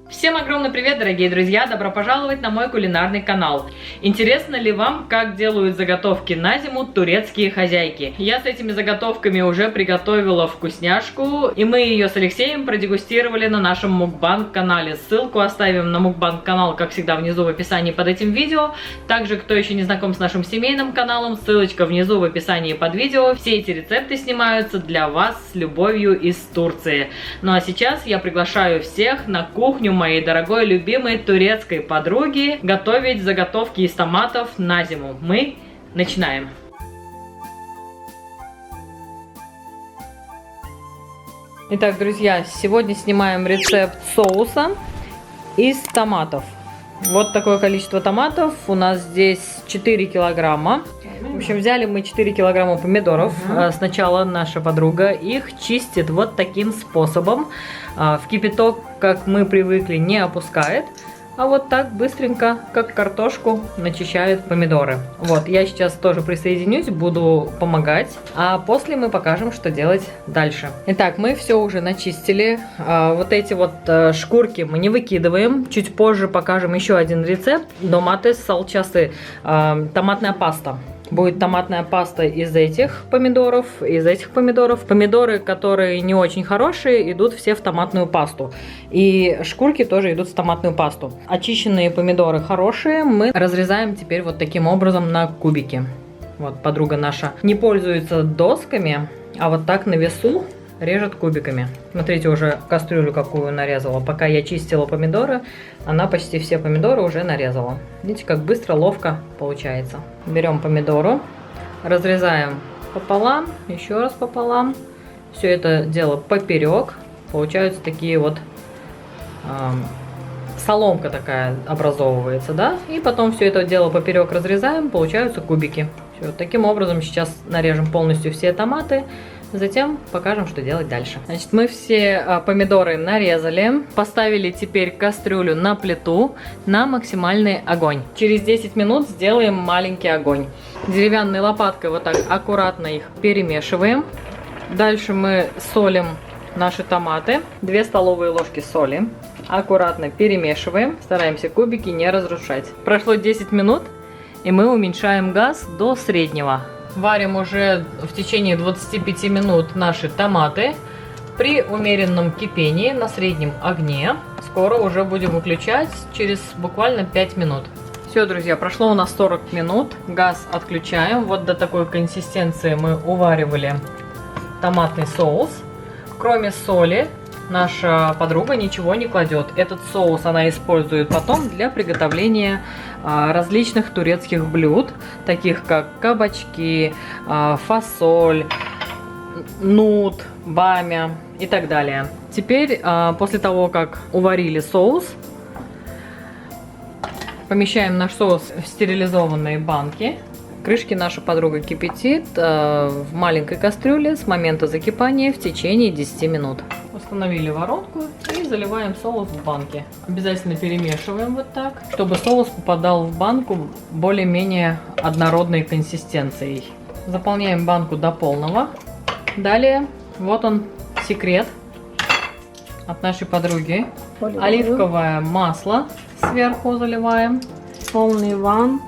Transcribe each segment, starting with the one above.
Всем огромный привет, дорогие друзья! Добро пожаловать на мой кулинарный канал. Интересно ли вам, как делают заготовки на зиму турецкие хозяйки? Я с этими заготовками уже приготовила вкусняшку, и мы ее с Алексеем продегустировали на нашем мукбанг канале. Ссылку оставим на мукбанг канал, как всегда, внизу в описании под этим видео. Также, кто еще не знаком с нашим семейным каналом, ссылочка внизу в описании под видео. Все эти рецепты снимаются для вас с любовью из Турции. Ну а сейчас я приглашаю всех на кухню моей дорогой любимой турецкой подруги готовить заготовки из томатов на зиму. Мы начинаем. Итак, друзья, сегодня снимаем рецепт соуса из томатов. Вот такое количество томатов. У нас здесь 4 килограмма. В общем, взяли мы 4 килограмма помидоров. Сначала наша подруга их чистит вот таким способом. В кипяток, как мы привыкли, не опускает. А вот так быстренько, как картошку, начищает помидоры. Вот, я сейчас тоже присоединюсь, буду помогать. А после мы покажем, что делать дальше. Итак, мы все уже начистили. Вот эти вот шкурки мы не выкидываем. Чуть позже покажем еще один рецепт. Доматес салчасы, томатная паста. Будет томатная паста из этих помидоров, Помидоры, которые не очень хорошие, идут все в томатную пасту. И шкурки тоже идут в томатную пасту. Очищенные помидоры хорошие мы разрезаем теперь вот таким образом на кубики. Вот подруга наша не пользуется досками, а вот так на весу режет кубиками. Смотрите, уже кастрюлю какую нарезала. Пока я чистила помидоры, она почти все помидоры уже нарезала. Видите, как быстро, ловко получается. Берем помидору, разрезаем пополам, еще раз пополам. Все это дело поперек. Получаются такие вот соломка такая образовывается, да? И потом все это дело поперек разрезаем, получаются кубики. Все, таким образом сейчас нарежем полностью все томаты. Затем покажем, что делать дальше. Значит, мы все помидоры нарезали. Поставили теперь кастрюлю на плиту на максимальный огонь. Через 10 минут сделаем маленький огонь. Деревянной лопаткой вот так аккуратно их перемешиваем. Дальше мы солим наши томаты. 2 столовые ложки соли. Аккуратно перемешиваем. Стараемся кубики не разрушать. Прошло 10 минут, и мы уменьшаем газ до среднего. Варим уже в течение 25 минут наши томаты при умеренном кипении на среднем огне. Скоро уже будем выключать через буквально 5 минут. Все, друзья, прошло у нас 40 минут. Газ отключаем. Вот до такой консистенции мы уваривали томатный соус. Кроме соли наша подруга ничего не кладет. Этот соус она использует потом для приготовления различных турецких блюд, таких как кабачки, фасоль, нут, бамя и так далее. Теперь, после того, как уварили соус, помещаем наш соус в стерилизованные банки. Крышки наша подруга кипятит в маленькой кастрюле с момента закипания в течение 10 минут. Установили воронку и заливаем соус в банки. Обязательно перемешиваем вот так, чтобы соус попадал в банку более-менее однородной консистенцией. Заполняем банку до полного. Далее, вот он секрет от нашей подруги. Оливковое масло сверху заливаем. Полный ван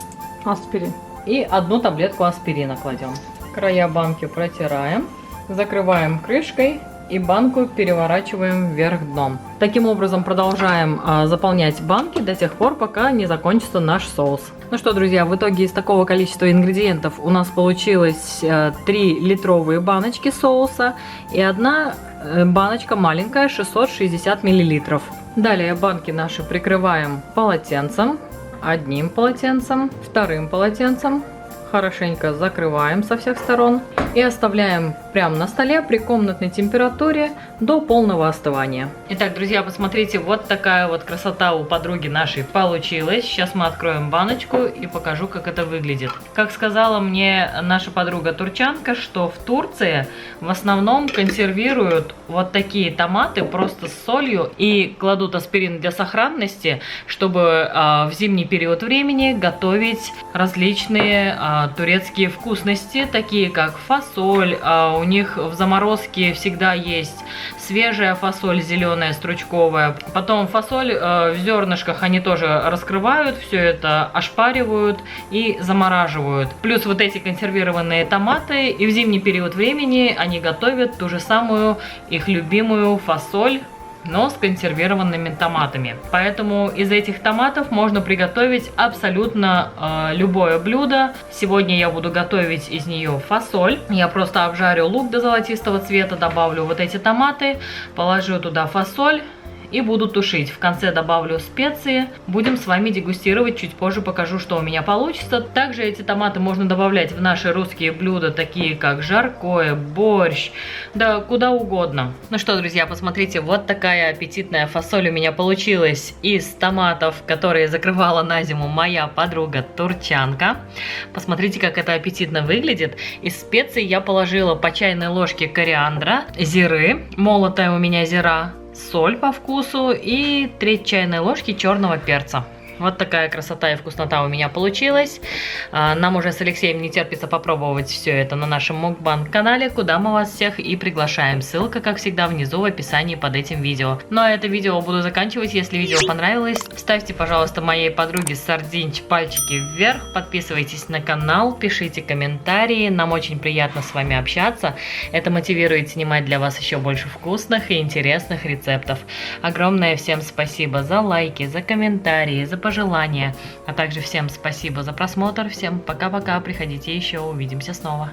аспирин. И 1 таблетку аспирина кладем. Края банки протираем, закрываем крышкой и банку переворачиваем вверх дном. Таким образом продолжаем заполнять банки до тех пор, пока не закончится наш соус. Ну что, друзья, в итоге из такого количества ингредиентов у нас получилось 3 литровые баночки соуса и 1 баночка маленькая 660 миллилитров. Далее банки наши прикрываем полотенцем. Одним полотенцем, вторым полотенцем. Хорошенько закрываем со всех сторон и оставляем прямо на столе при комнатной температуре до полного остывания. Итак, друзья, посмотрите, вот такая вот красота у подруги нашей получилась. Сейчас мы откроем баночку и покажу, как это выглядит. Как сказала мне наша подруга турчанка, что в Турции в основном консервируют вот такие томаты просто с солью и кладут аспирин для сохранности, чтобы в зимний период времени готовить различные турецкие вкусности, такие как фасоль. У них в заморозке всегда есть свежая фасоль зеленая, стручковая. Потом фасоль в зернышках они тоже раскрывают, все это ошпаривают и замораживают. Плюс вот эти консервированные томаты, и в зимний период времени они готовят ту же самую их любимую фасоль, но с консервированными томатами. Поэтому из этих томатов можно приготовить абсолютно любое блюдо. Сегодня я буду готовить из нее фасоль. Я просто обжарю лук до золотистого цвета, добавлю вот эти томаты, положу туда фасоль и буду тушить. В конце добавлю специи. Будем с вами дегустировать. Чуть позже покажу, что у меня получится. Также эти томаты можно добавлять в наши русские блюда, такие как жаркое, борщ, да куда угодно. Ну что, друзья, посмотрите, вот такая аппетитная фасоль у меня получилась из томатов, которые закрывала на зиму моя подруга турчанка. Посмотрите, как это аппетитно выглядит. Из специй я положила по чайной ложке кориандра, зиры, молотая у меня зира, соль по вкусу и треть чайной ложки черного перца. Вот такая красота и вкуснота у меня получилась. Нам уже с Алексеем не терпится попробовать все это на нашем мукбанг-канале, куда мы вас всех и приглашаем. Ссылка, как всегда, внизу в описании под этим видео. Ну а это видео буду заканчивать. Если видео понравилось, ставьте, пожалуйста, моей подруге Сардинч пальчики вверх, подписывайтесь на канал, пишите комментарии. Нам очень приятно с вами общаться. Это мотивирует снимать для вас еще больше вкусных и интересных рецептов. Огромное всем спасибо за лайки, за комментарии, за пожелания, а также всем спасибо за просмотр, всем пока-пока, приходите еще, увидимся снова.